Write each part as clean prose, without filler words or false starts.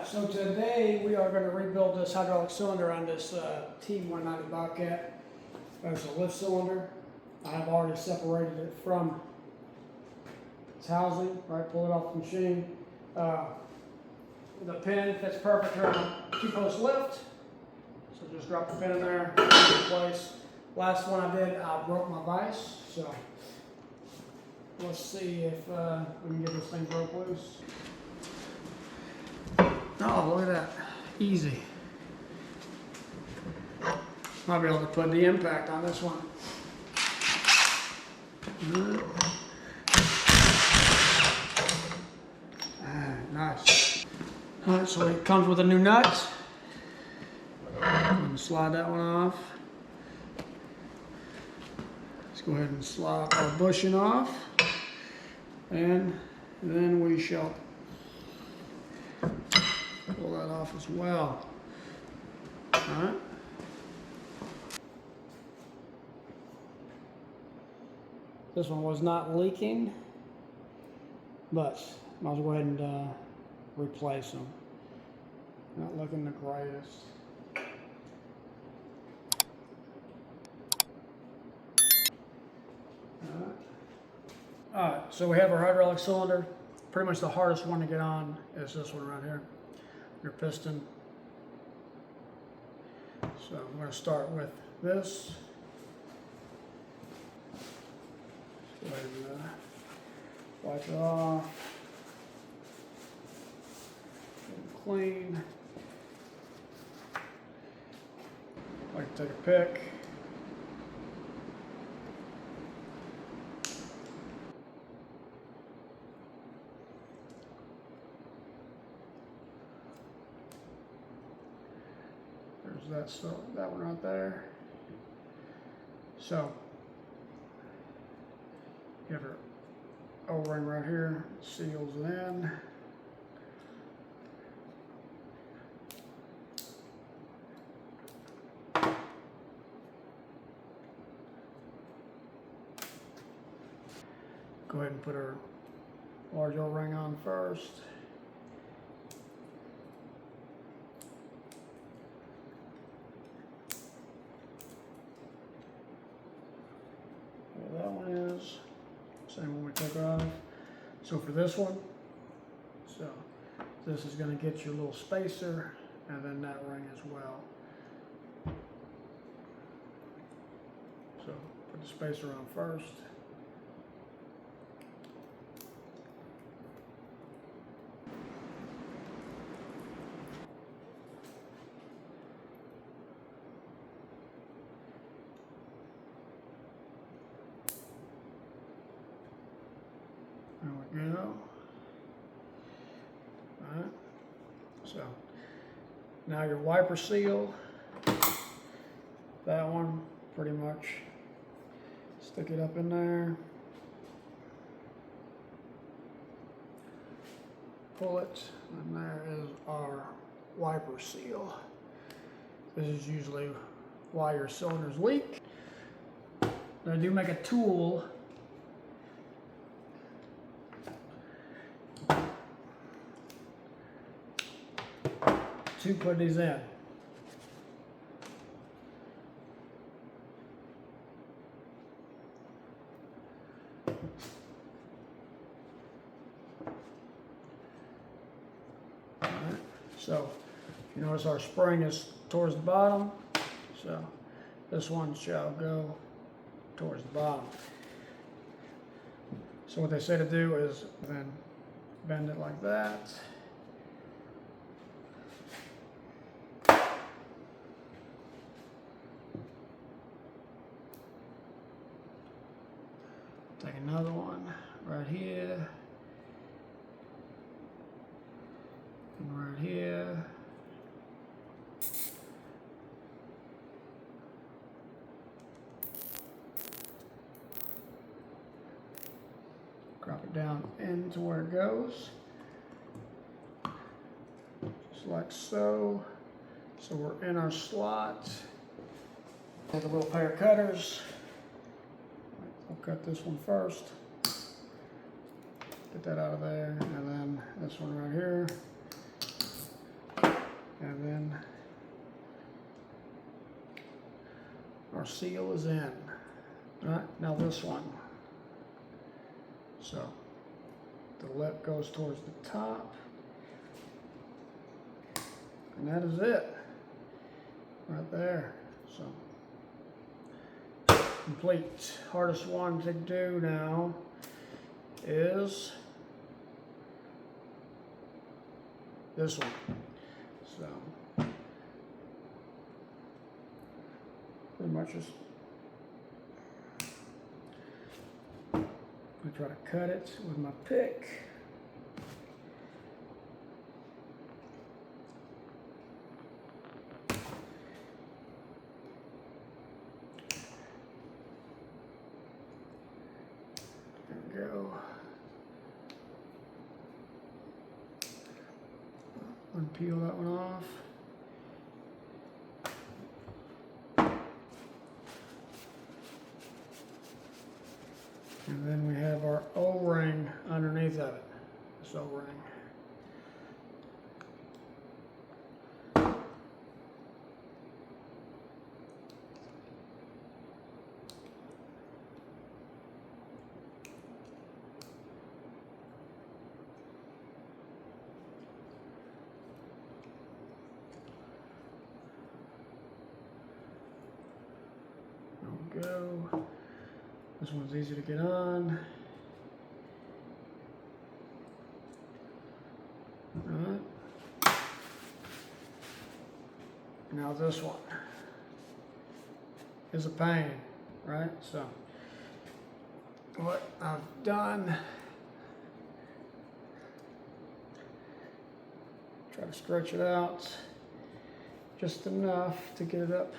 Alright, so today we are going to rebuild this hydraulic cylinder on this T190 Bobcat. There's a lift cylinder. I have already separated it from its housing, right? Pull it off the machine. The pin fits perfect here on a 2-post lift. So just drop the pin in there, put it in place. Last one I did, I broke my vise. So let's see if we can get this thing broke loose. Oh, look at that. Easy. Might be able to put the impact on this one. Nice. Alright, so it comes with a new nut. I'm going to slide that one off. Let's go ahead and slide our bushing off. And then we shall pull that off as well. Alright. This one was not leaking, but might as well go ahead and replace them. Not looking the greatest. Alright, so we have our hydraulic cylinder. Pretty much the hardest one to get on is this one right here, your piston. So I'm going to start with this. Go ahead and wipe it off. Get it clean. Like to take a pick. There's that one right there. So you have your O-ring right here, seals it in. Go ahead and put our large O-ring on first. There that one is. Same one we took off. So for this one, so this is going to get your little spacer and then that ring as well. So put the spacer on first. There we go. Alright. So now your wiper seal, that one pretty much stick it up in there. Pull it, and there is our wiper seal. This is usually why your cylinders leak. Now I do make a tool to put these in. All right. So you notice our spring is towards the bottom, so this one shall go towards the bottom. So what they say to do is then bend it like that. Take another one right here, and right here. Drop it down into where it goes, just like so. So we're in our slot. Take a little pair of cutters. I'll cut this one first. Get that out of there, and then this one right here. our seal is in. All right, now this one. So the lip goes towards the top. And that is it. Right there. So complete. Hardest one to do now is this one. So pretty much just I try to cut it with my pick. Go. Unpeel that one off. And then we have our O-ring underneath of it. This O-ring. Go. This one's easy to get on. Alright. Now this one is a pain, right? So what I've done, try to stretch it out just enough to get it up.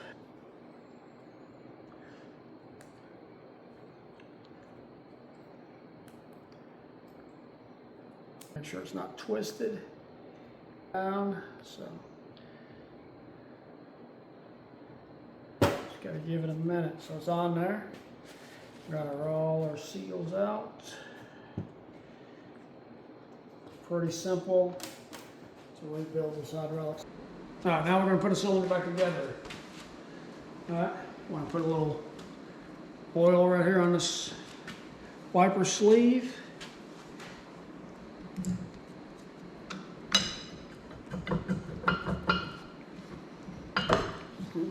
Make sure it's not twisted down, so just gotta give it a minute. So it's on there. Got all our seals out. Pretty simple to rebuild this hydraulics. All right, now we're gonna put a cylinder back together. All right, I'm gonna put a little oil right here on this wiper sleeve.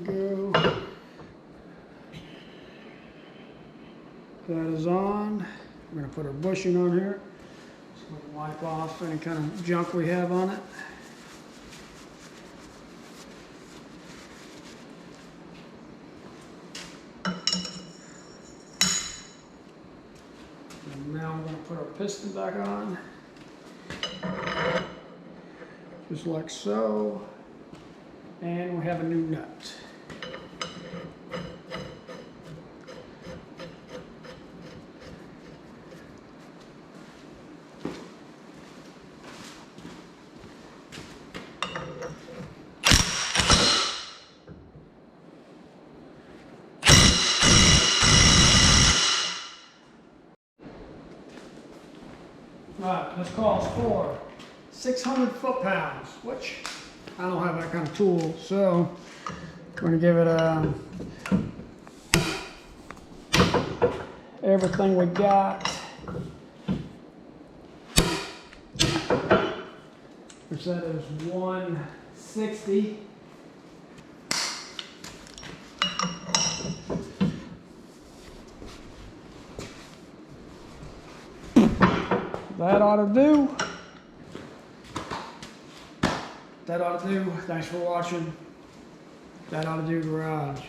Go. That is on. We're going to put our bushing on here. So we can wipe off any kind of junk we have on it. And now we're going to put our piston back on. Just like so. And we have a new nut. Right, this calls for 600 foot-pounds, which I don't have that kind of tool, so we're going to give it everything we got. We said it was 160. That ought to do. That ought to do. Thanks for watching. That ought to do, garage.